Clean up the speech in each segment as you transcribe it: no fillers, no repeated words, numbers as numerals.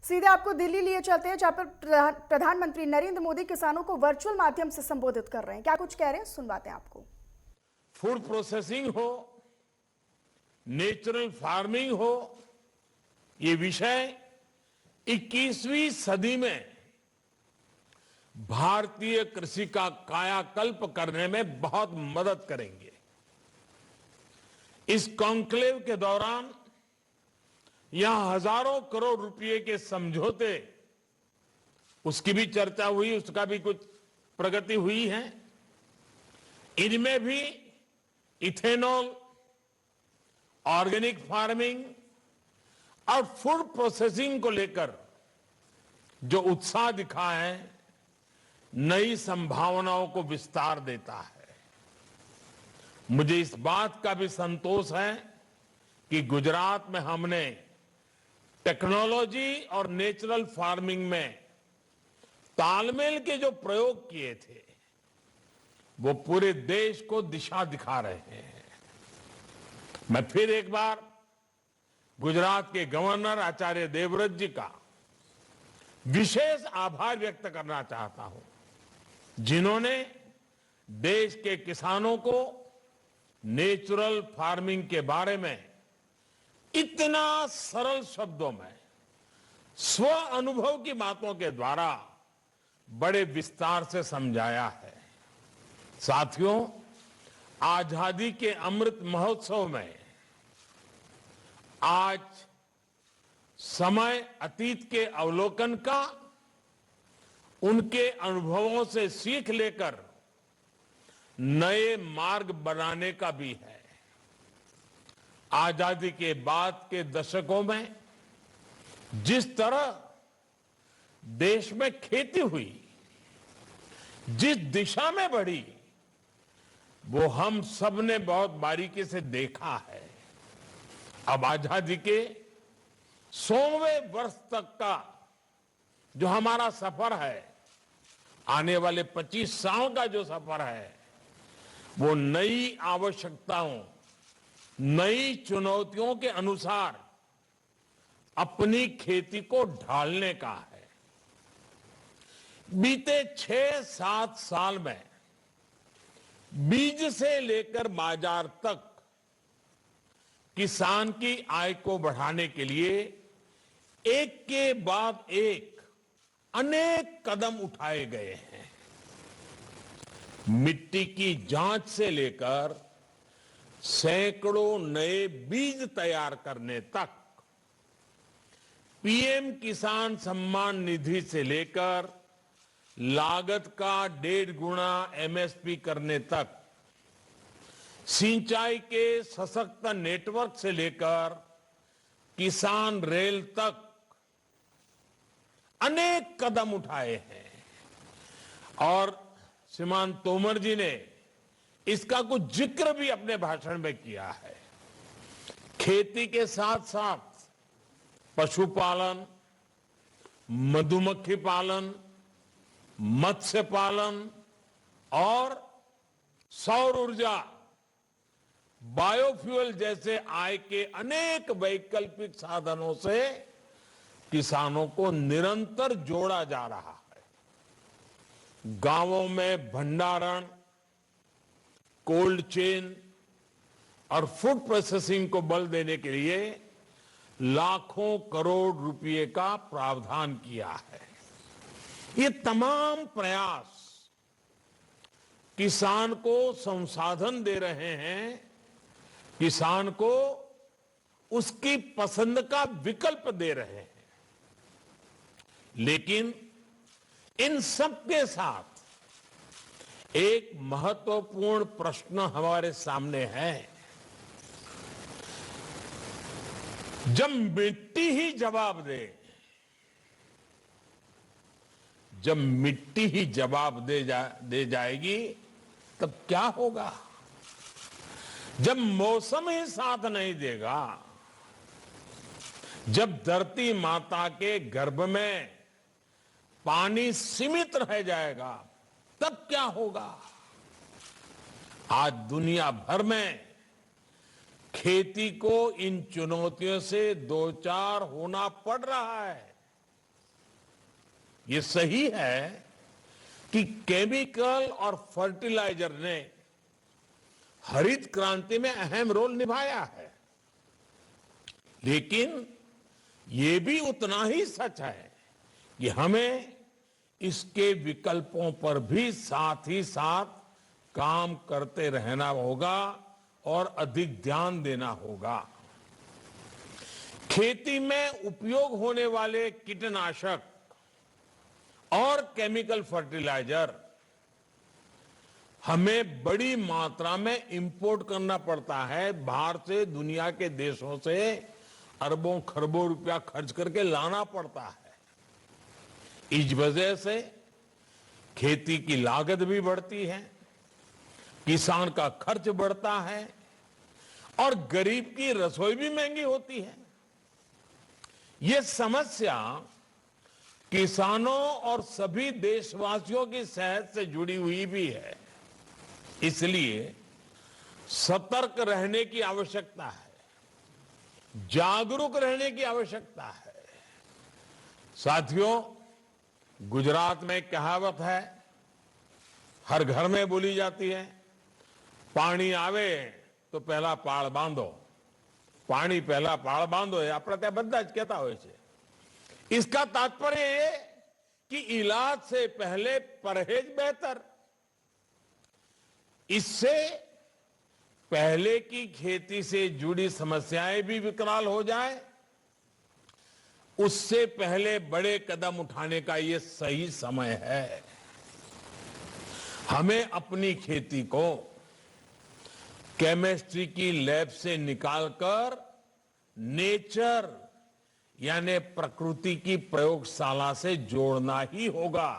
सीधे आपको दिल्ली लिए चलते हैं, जहां पर प्रधानमंत्री नरेंद्र मोदी किसानों को वर्चुअल माध्यम से संबोधित कर रहे हैं। क्या कुछ कह रहे हैं, सुनवाते हैं आपको। फूड प्रोसेसिंग हो, नेचुरल फार्मिंग हो, ये विषय 21वीं सदी में भारतीय कृषि का कायाकल्प करने में बहुत मदद करेंगे। इस कॉन्क्लेव के दौरान यहां हजारों करोड़ रुपए के समझौते, उसकी भी चर्चा हुई, उसका भी कुछ प्रगति हुई है। इनमें भी इथेनॉल, ऑर्गेनिक फार्मिंग और फूड प्रोसेसिंग को लेकर जो उत्साह दिखा है, नई संभावनाओं को विस्तार देता है। मुझे इस बात का भी संतोष है कि गुजरात में हमने टेक्नोलॉजी और नेचुरल फार्मिंग में तालमेल के जो प्रयोग किए थे, वो पूरे देश को दिशा दिखा रहे हैं। मैं फिर एक बार गुजरात के गवर्नर आचार्य देवव्रत जी का विशेष आभार व्यक्त करना चाहता हूं, जिन्होंने देश के किसानों को नेचुरल फार्मिंग के बारे में इतना सरल शब्दों में स्व अनुभव की बातों के द्वारा बड़े विस्तार से समझाया है। साथियों, आजादी के अमृत महोत्सव में आज समय अतीत के अवलोकन का, उनके अनुभवों से सीख लेकर नए मार्ग बनाने का भी है। आजादी के बाद के दशकों में जिस तरह देश में खेती हुई, जिस दिशा में बढ़ी, वो हम सब ने बहुत बारीकी से देखा है। अब आजादी के 100वें वर्ष तक का जो हमारा सफर है, आने वाले 25 साल का जो सफर है, वो नई आवश्यकताओं, नई चुनौतियों के अनुसार अपनी खेती को ढालने का है। बीते 6-7 साल में बीज से लेकर बाजार तक किसान की आय को बढ़ाने के लिए एक के बाद एक अनेक कदम उठाए गए हैं। मिट्टी की जांच से लेकर सैकड़ों नए बीज तैयार करने तक, पीएम किसान सम्मान निधि से लेकर लागत का 1.5 गुना एमएसपी करने तक, सिंचाई के सशक्त नेटवर्क से लेकर किसान रेल तक अनेक कदम उठाए हैं। और श्रीमान तोमर जी ने इसका कुछ जिक्र भी अपने भाषण में किया है। खेती के साथ साथ पशुपालन, मधुमक्खी पालन, मत्स्य पालन और सौर ऊर्जा, बायोफ्यूल जैसे आय के अनेक वैकल्पिक साधनों से किसानों को निरंतर जोड़ा जा रहा है। गांवों में भंडारण, कोल्ड चेन और फूड प्रोसेसिंग को बल देने के लिए लाखों करोड़ रुपए का प्रावधान किया है। ये तमाम प्रयास किसान को संसाधन दे रहे हैं, किसान को उसकी पसंद का विकल्प दे रहे हैं। लेकिन इन सब के साथ एक महत्वपूर्ण प्रश्न हमारे सामने है। जब मिट्टी ही जवाब दे, जब मिट्टी ही जवाब दे जाएगी, तब क्या होगा? जब मौसम ही साथ नहीं देगा, जब धरती माता के गर्भ में पानी सीमित रह जाएगा, तब क्या होगा? आज दुनिया भर में खेती को इन चुनौतियों से दो चार होना पड़ रहा है। ये सही है कि केमिकल और फर्टिलाइजर ने हरित क्रांति में अहम रोल निभाया है, लेकिन ये भी उतना ही सच है कि हमें इसके विकल्पों पर भी साथ ही साथ काम करते रहना होगा और अधिक ध्यान देना होगा। खेती में उपयोग होने वाले कीटनाशक और केमिकल फर्टिलाइजर हमें बड़ी मात्रा में इंपोर्ट करना पड़ता है, बाहर से, दुनिया के देशों से अरबों खरबों रुपया खर्च करके लाना पड़ता है। इस वजह से खेती की लागत भी बढ़ती है, किसान का खर्च बढ़ता है और गरीब की रसोई भी महंगी होती है। ये समस्या किसानों और सभी देशवासियों की सेहत से जुड़ी हुई भी है, इसलिए सतर्क रहने की आवश्यकता है, जागरूक रहने की आवश्यकता है। साथियों, गुजरात में एक कहावत है, हर घर में बोली जाती है, पानी आवे तो पहला पाळ बांधो, पानी पहला पाळ बांधो। આપણે ત્યાં બધા જ કહેતા હોય છે। इसका तात्पर्य ये कि इलाज से पहले परहेज बेहतर। इससे पहले की खेती से जुड़ी समस्याएं भी विकराल हो जाए, उससे पहले बड़े कदम उठाने का ये सही समय है। हमें अपनी खेती को केमिस्ट्री की लैब से निकालकर नेचर यानी प्रकृति की प्रयोगशाला से जोड़ना ही होगा।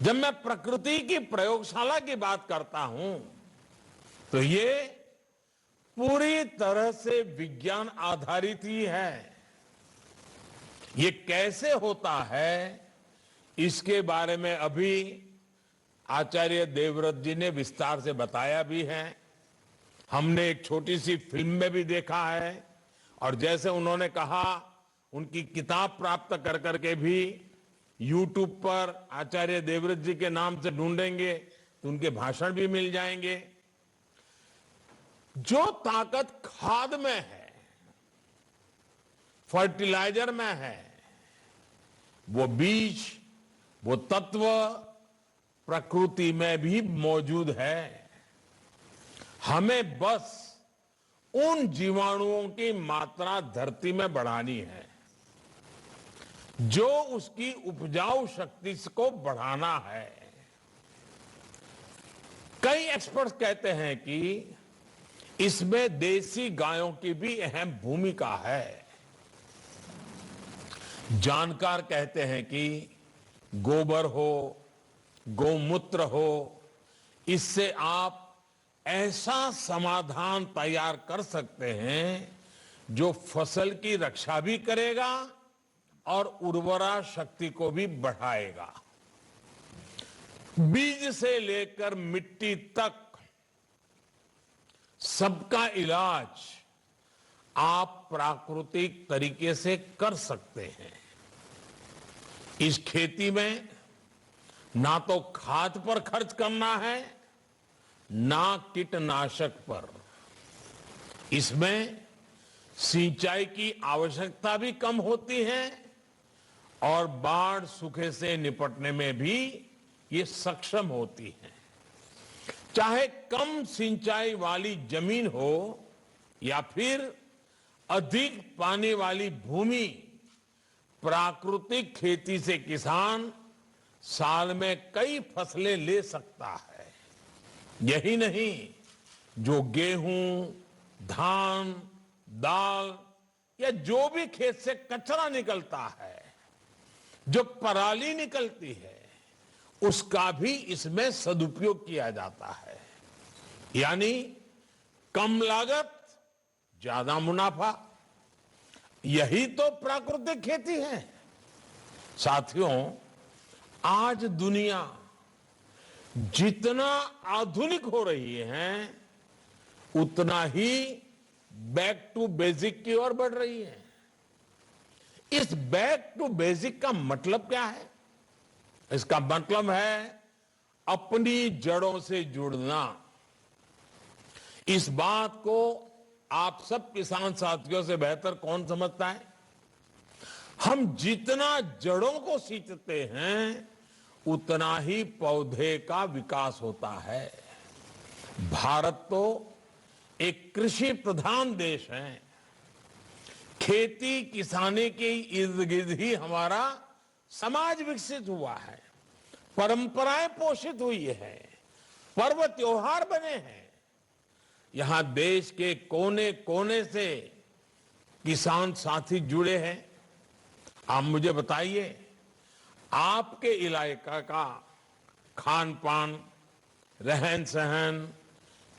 जब मैं प्रकृति की प्रयोगशाला की बात करता हूं तो ये पूरी तरह से विज्ञान आधारित ही है। ये कैसे होता है, इसके बारे में अभी आचार्य देवव्रत जी ने विस्तार से बताया भी है। हमने एक छोटी सी फिल्म में भी देखा है और जैसे उन्होंने कहा, उनकी किताब प्राप्त कर करके भी YouTube पर आचार्य देवव्रत जी के नाम से ढूंढेंगे तो उनके भाषण भी मिल जाएंगे। जो ताकत खाद में है, फर्टिलाइजर में है, वो बीज, वो तत्व प्रकृति में भी मौजूद है। हमें बस उन जीवाणुओं की मात्रा धरती में बढ़ानी है, जो उसकी उपजाऊ शक्ति को बढ़ाना है। कई एक्सपर्ट्स कहते हैं कि इसमें देसी गायों की भी अहम भूमिका है। जानकार कहते हैं कि गोबर हो, गौमूत्र हो, इससे आप ऐसा समाधान तैयार कर सकते हैं जो फसल की रक्षा भी करेगा और उर्वरा शक्ति को भी बढ़ाएगा। बीज से लेकर मिट्टी तक सबका इलाज आप प्राकृतिक तरीके से कर सकते हैं। इस खेती में ना तो खाद पर खर्च करना है, ना कीटनाशक पर। इसमें सिंचाई की आवश्यकता भी कम होती है और बाढ़ सूखे से निपटने में भी ये सक्षम होती है। चाहे कम सिंचाई वाली जमीन हो या फिर अधिक पानी वाली भूमि, प्राकृतिक खेती से किसान साल में कई फसलें ले सकता है। यही नहीं, जो गेहूं, धान, दाल या जो भी खेत से कचरा निकलता है, जो पराली निकलती है, उसका भी इसमें सदुपयोग किया जाता है। यानी कम लागत, ज्यादा मुनाफा। यही तो प्राकृतिक खेती है। साथियों, आज दुनिया जितना आधुनिक हो रही है, उतना ही बैक टू बेसिक की ओर बढ़ रही है। इस बैक टू बेसिक का मतलब क्या है? इसका मतलब है अपनी जड़ों से जुड़ना। इस बात को आप सब किसान साथियों से बेहतर कौन समझता है? हम जितना जड़ों को सींचते हैं उतना ही पौधे का विकास होता है। भारत तो एक कृषि प्रधान देश है। खेती किसानी के इर्द गिर्द ही हमारा समाज विकसित हुआ है, परंपराएं पोषित हुई है, पर्व त्योहार बने हैं। यहां देश के कोने कोने से किसान साथी जुड़े हैं। आप मुझे बताइए, आपके इलाके का खान पान, रहन सहन,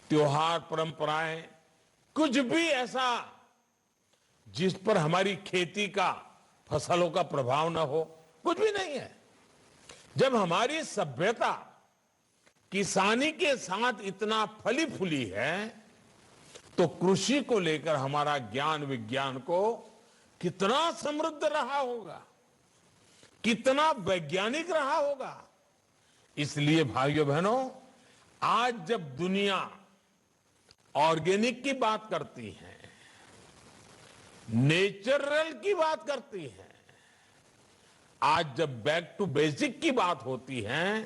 त्योहार, परंपराएं, कुछ भी ऐसा जिस पर हमारी खेती का, फसलों का प्रभाव न हो? कुछ भी नहीं है। जब हमारी सभ्यता किसानी के साथ इतना फली फूली है तो कृषि को लेकर हमारा ज्ञान विज्ञान को कितना समृद्ध रहा होगा, कितना वैज्ञानिक रहा होगा। इसलिए भाइयों बहनों, आज जब दुनिया ऑर्गेनिक की बात करती है, नेचुरल की बात करती है, आज जब बैक टू बेसिक की बात होती है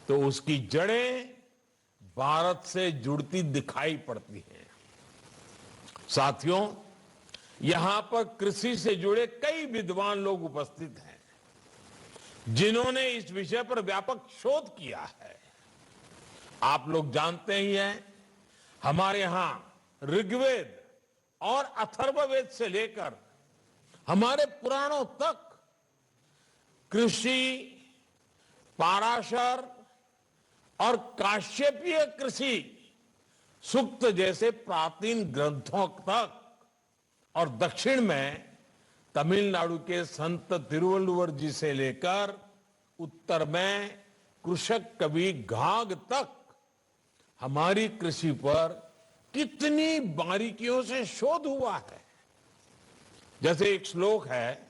तो उसकी जड़ें भारत से जुड़ती दिखाई पड़ती हैं। साथियों, यहां पर कृषि से जुड़े कई विद्वान लोग उपस्थित हैं जिन्होंने इस विषय पर व्यापक शोध किया है। आप लोग जानते ही हैं, हमारे यहां ऋग्वेद और अथर्ववेद से लेकर हमारे पुराणों तक कृषि, पाराशर और काश्यपीय कृषि सूक्त जैसे प्राचीन ग्रंथों तक, और दक्षिण में तमिलनाडु के संत तिरुवल्लुवर जी से लेकर उत्तर में कृषक कवि घाघ तक हमारी कृषि पर कितनी बारीकियों से शोध हुआ है। जैसे एक श्लोक है,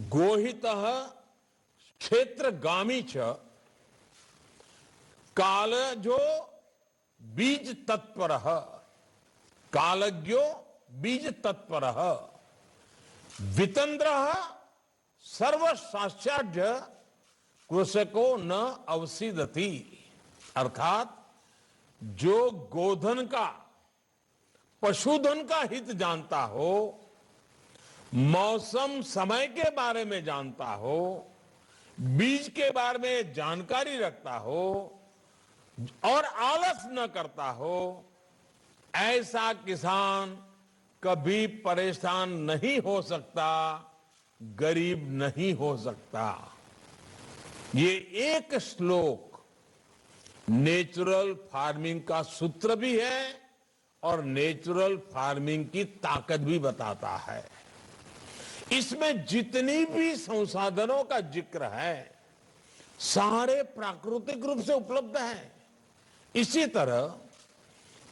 गोहितः क्षेत्रगामी च कालजो बीज तत्परः, कालज्ञो बीज तत्परः, वितंद्रः सर्वशास्त्राढ्य कृषको न अवसीदति। अर्थात जो गोधन का, पशुधन का हित जानता हो, मौसम समय के बारे में जानता हो, बीज के बारे में जानकारी रखता हो और आलस न करता हो, ऐसा किसान कभी परेशान नहीं हो सकता, गरीब नहीं हो सकता। ये एक श्लोक नेचुरल फार्मिंग का सूत्र भी है और नेचुरल फार्मिंग की ताकत भी बताता है। इसमें जितनी भी संसाधनों का जिक्र है सारे प्राकृतिक रूप से उपलब्ध हैं। इसी तरह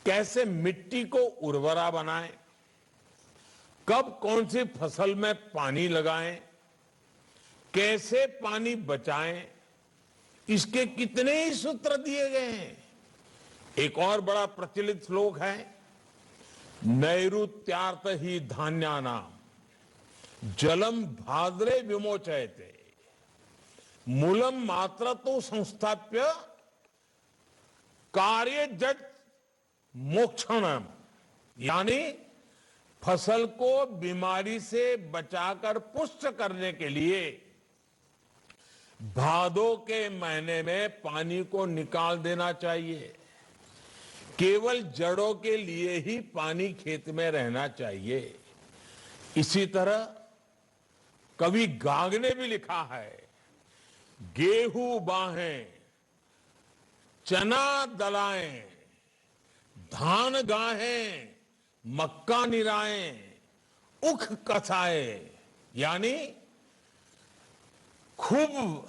कैसे मिट्टी को उर्वरा बनाएं, कब कौन सी फसल में पानी लगाएं, कैसे पानी बचाएं, इसके कितने ही सूत्र दिए गए हैं। एक और बड़ा प्रचलित श्लोक है, नैऋत्यार्थ ही धान्यानाम जलम भाद्रे विमोचयते मूलम मात्र तो संस्थाप्य कार्य जट मोक्षणम। यानी फसल को बीमारी से बचाकर पुष्ट करने के लिए भादों के महीने में पानी को निकाल देना चाहिए। केवल जड़ों के लिए ही पानी खेत में रहना चाहिए। इसी तरह कवि घाघ ने भी लिखा है, गेहूं बाहें, चना दलाएं, धान गाहें, मक्का निराएं, उख कसाए। यानी खूब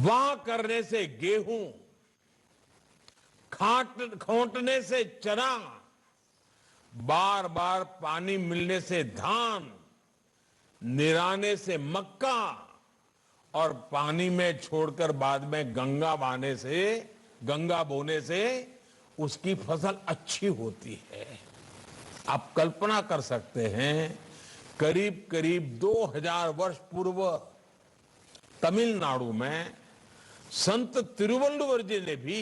वाह करने से गेहूं, खोंटने से चना, बार बार पानी मिलने से धान, निराने से मक्का और पानी में छोड़कर बाद में गंगा बोने से उसकी फसल अच्छी होती है। आप कल्पना कर सकते हैं, करीब करीब 2000 वर्ष पूर्व तमिलनाडु में संत तिरुवल्लुवर जी ने भी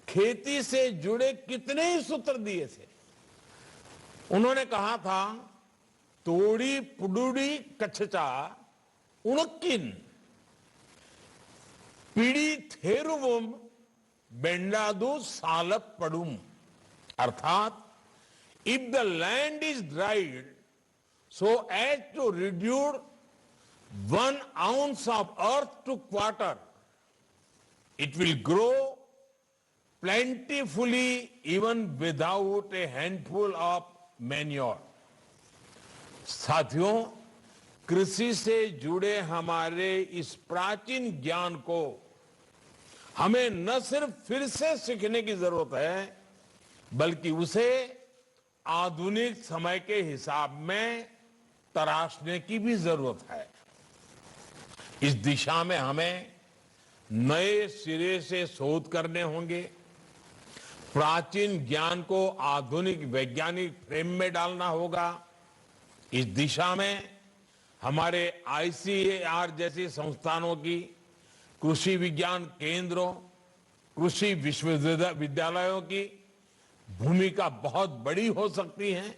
खेती से जुड़े कितने ही सूत्र दिए थे। उन्होंने कहा था, तोड़ी पुडुड़ी कच्छचा उनकिन पीड़ी थेरुवम बेंडादू सालप पड़ुम, अर्थात if the land is dried so as to reduce 1 ounce of earth to quarter, it will grow plentifully even without a handful of manure. साथियों, कृषि से जुड़े हमारे इस प्राचीन ज्ञान को हमें न सिर्फ फिर से सीखने की जरूरत है, बल्कि उसे आधुनिक समय के हिसाब में तराशने की भी जरूरत है। इस दिशा में हमें नए सिरे से शोध करने होंगे, प्राचीन ज्ञान को आधुनिक वैज्ञानिक फ्रेम में डालना होगा। इस दिशा में हमारे आईसीएआर जैसी संस्थानों की, कृषि विज्ञान केंद्रों, कृषि विश्वविद्यालयों की भूमिका बहुत बड़ी हो सकती है।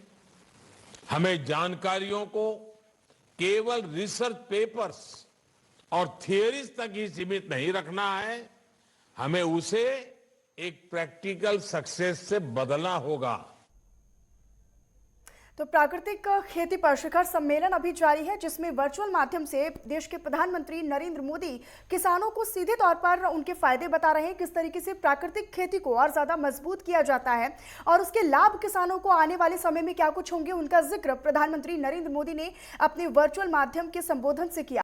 हमें जानकारियों को केवल रिसर्च पेपर्स और थियरीज तक ही सीमित नहीं रखना है, हमें उसे एक प्रैक्टिकल सक्सेस से बदलना होगा। तो प्राकृतिक खेती पर शिखर सम्मेलन अभी जारी है, जिसमें वर्चुअल माध्यम से देश के प्रधानमंत्री नरेंद्र मोदी किसानों को सीधे तौर पर उनके फायदे बता रहे हैं, किस तरीके से प्राकृतिक खेती को और ज्यादा मजबूत किया जाता है और उसके लाभ किसानों को आने वाले समय में क्या कुछ होंगे, उनका जिक्र प्रधानमंत्री नरेंद्र मोदी ने अपने वर्चुअल माध्यम के संबोधन से किया।